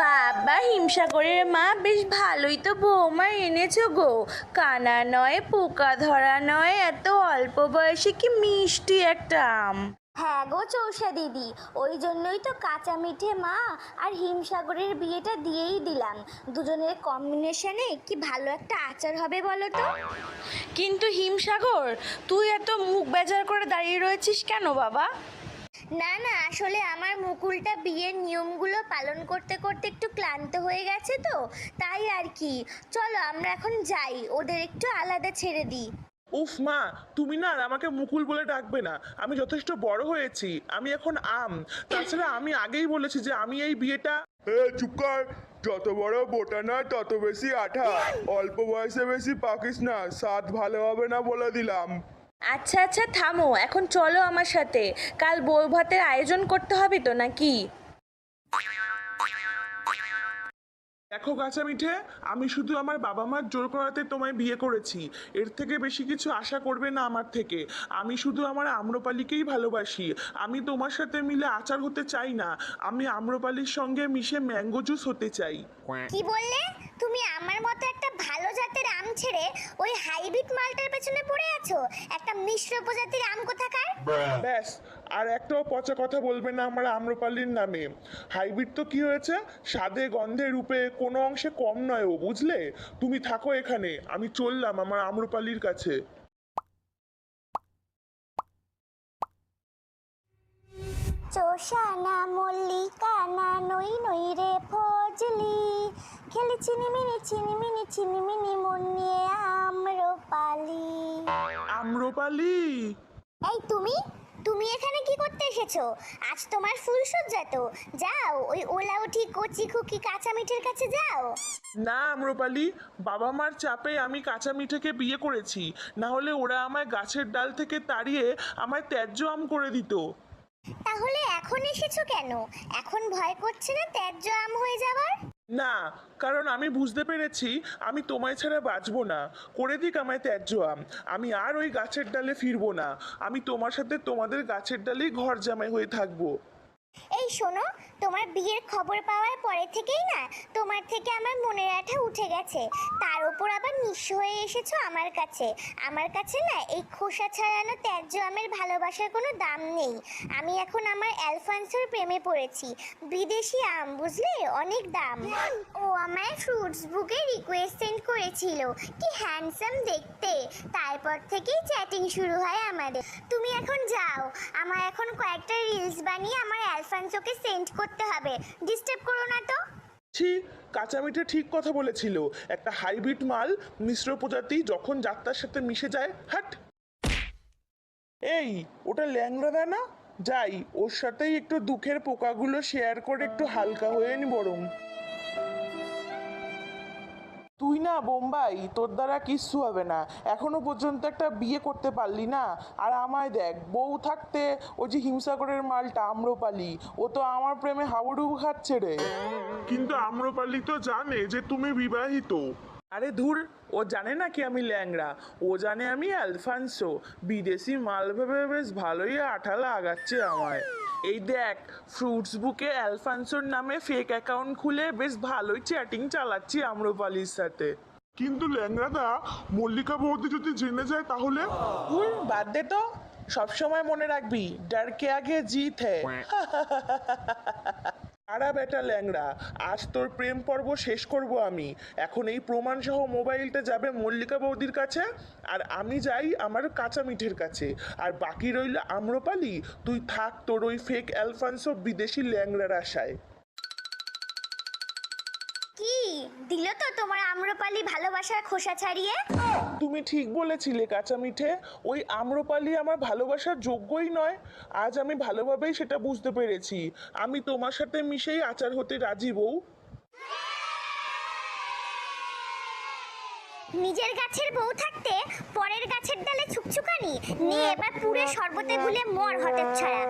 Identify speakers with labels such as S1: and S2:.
S1: বাবা, হিমসাগরের মা বেশ ভালোই তো বৌমা এনেছো গো। কানা নয়, পোকা ধরা নয়, এত অল্প বয়সে কি মিষ্টি একটা আম।
S2: হ্যাঁ গো চৌষা দিদি, ওই জন্যই তো কাঁচা মিঠে মা আর হিমসাগরের বিয়েটা দিয়েই দিলাম। দুজনের কম্বিনেশনে কি ভালো একটা আচার হবে বলো তো।
S1: কিন্তু হিমসাগর, তুই এত মুখ বেজার করে দাঁড়িয়ে রয়েছিস কেন বাবা?
S2: না না, আসলে আমার মুকুলটা বিয়ের নিয়মগুলো পালন করতে করতে একটু ক্লান্ত হয়ে গেছে তো, তাই আর কি। চলো আমরা এখন যাই, ওদের একটু আলাদা ছেড়ে দিই।
S3: উফ মা, তুমি না আর আমাকে মুকুল বলে ডাকবে না। আমি যথেষ্ট বড় হয়েছি, আমি এখন আম। তাছাড়া আমি আগেই বলেছি যে আমি এই বিয়েটা। চুপ কর। যত বড় বোটা না তত বেশি আঠা। অল্প বয়সে বেশি পাকিস না, স্বাদ ভালো হবে না বলে দিলাম।
S1: আচ্ছা আচ্ছা থামো, এখন চলো আমার সাথে। কাল বউ ভাতের আয়োজন করতে হবে তো নাকি?
S3: দেখো কাঁচা মিঠে, আমি শুধু আমার বাবা মার জোর করাতে তোমায় বিয়ে করেছি। এর থেকে বেশি কিছু আশা করবে না আমার থেকে। আমি শুধু আমার আম্রপালিকেই ভালোবাসি। আমি তোমার সাথে মিলে আচার হতে চাই না। আমি আম্রপালির সঙ্গে মিশে ম্যাঙ্গো জুস হতে চাই।
S2: কি বললে? তুমি আমার মতো একটা ভালো জাতের আম ছেড়ে ওই হাইব্রিড মালটার পেছনে পড়ে আছো? একটা মিশ্র প্রজাতির আম কোথাকার।
S3: ব্যাস, আর একটাও পচা কথা বলবে না আমার আম্রপালির নামে। হাইব্রিড তো কি হয়েছে, স্বাদে গন্ধে রূপে কোনো অংশে কম নয় ও, বুঝলে? তুমি থাকো এখানে, আমি চললাম আমার আম্রপালির কাছে।
S2: চোষানা মল্লিকা না নই নই রে ফজলি, খেলি চিনিমিনি চিনিমিনি চিনিমিনি মন নিয়ে আম্রপালি।
S3: আম্রপালি?
S2: এই তুমি তুমি এখানে কি করতে এসেছো? আজ তোমার ফুলসজ্জা তো, যাও ওই ওলাউঠি কচি খুকি কাঁচা মিঠের কাছে যাও।
S3: না আম্রপালি, বাবা মার চাপে আমি কাঁচা মিঠেকে বিয়ে করেছি। না হলে ওরা আমায় গাছের ডাল থেকে তাড়িয়ে আমায় ত্যায্য আম করে দিত।
S2: তাহলে এখন এসেছো কেন? এখন ভয় করছে না ত্যায্য আম হয়ে যাবার?
S3: না, কারণ আমি বুঝতে পেরেছি আমি তোমায় ছাড়া বাঁচবো না। করে দিক আমায় ত্যায্য আম, আমি আর ওই গাছের ডালে ফিরবো না। আমি তোমার সাথে তোমাদের গাছের ডালেই ঘর জামাই হয়ে থাকবো।
S2: এই শোনো, তোমার বিয়ের খবর পাওয়ার পরে থেকেই না তোমার থেকে আমার মনের আঠা উঠে গেছে। তার উপর আবার নিঃস্ব হয়ে এসেছো আমার কাছে। আমার কাছে না এই খোসা ছাড়ানো ত্যায্য আমের ভালোবাসার কোনো দাম নেই। আমি এখন আমার অ্যালফান্সোর প্রেমে পড়েছি। বিদেশি আম, বুঝলে, অনেক দাম। ও আমায় ফ্রুটস বুকে রিকোয়েস্ট সেন্ড করেছিল, কি হ্যান্ডসাম দেখতে। তারপর থেকেই চ্যাটিং শুরু হয় আমাদের। তুমি এখন যাও, আমার এখন কয়েকটা রিলস বানিয়ে আমার অ্যালফান্সোকে সেন্ড করতে হবে। ডিস্টার্ব করো না তো।
S3: ছি, কাঁচা মিঠে ঠিক কথা বলেছিল। একটা হাইব্রিড মাল, মিশ্র প্রজাতি যখন যাত্রার সাথে মিশে যায়, হাট। এই, ওটা ল্যাংড়া না? যাই, ওর সাথেই একটু দুঃখের পোকাগুলো শেয়ার করে একটু হালকা হয়ে নি বরং। তুই না বোম্বাই, তোর দ্বারা কিচ্ছু হবে না। এখনো পর্যন্ত একটা বিয়ে করতে পারলি না। আর আমায় দেখ, বউ থাকতে ওই যে হিমসাগরের মালটা আম্রপালি, ও তো আমার প্রেমে হাবুডুবু খাচ্ছে রে। কিন্তু আম্রপালি তো জানে যে তুমি বিবাহিত। আরে ধুর, ও জানে না কি আমি ল্যাংড়া। ও জানে আমি অ্যালফান্সো। বিদেশি মাল ভেবে বেশ ভালোই আঠা লাগাচ্ছে আমায়। এই দেখ, ফ্রুটস বুকে অ্যালফান্সোর নামে ফেক অ্যাকাউন্ট খুলে বেশ ভালোই চ্যাটিং চালাচ্ছি আম্রপালির সাথে। কিন্তু ল্যাংড়াদা, মল্লিকা বৌদি যদি জেনে যায় তাহলে? বাদ দে তো, সবসময় মনে রাখবি, ডর কে আগে জিত হ্যায়। আরা বেটা ল্যাংড়া, আজ তোর প্রেম পর্ব শেষ করব আমি। এখন এই প্রমাণ সহ মোবাইলটা যাবে মল্লিকা বৌদির কাছে, আর আমি যাই আমার কাঁচা মিঠের কাছে। আর বাকি রইল আম্রপালি, তুই থাক তোর ওই ফেক অ্যালফান্সো বিদেশি ল্যাংড়ার আশায়।
S2: কি দিল তো তোমার আম্রপালি ভালোবাসার খোসা ছাড়িয়ে?
S3: তুমি ঠিক বলেছিলে কাঁচা মিঠে, ওই আম্রপালি আমার ভালোবাসার যোগ্যই নয়। আজ আমি ভালোভাবেই সেটা বুঝতে পেরেছি। আমি তোমার সাথে মিশেই আচার হতে রাজি বউ।
S2: নিজের গাছের বউ থাকতে পরের গাছের ডালে ছুকছুকানি নিয়ে এবার পুরে শরবতে গুলে মর হতে ছাড়া।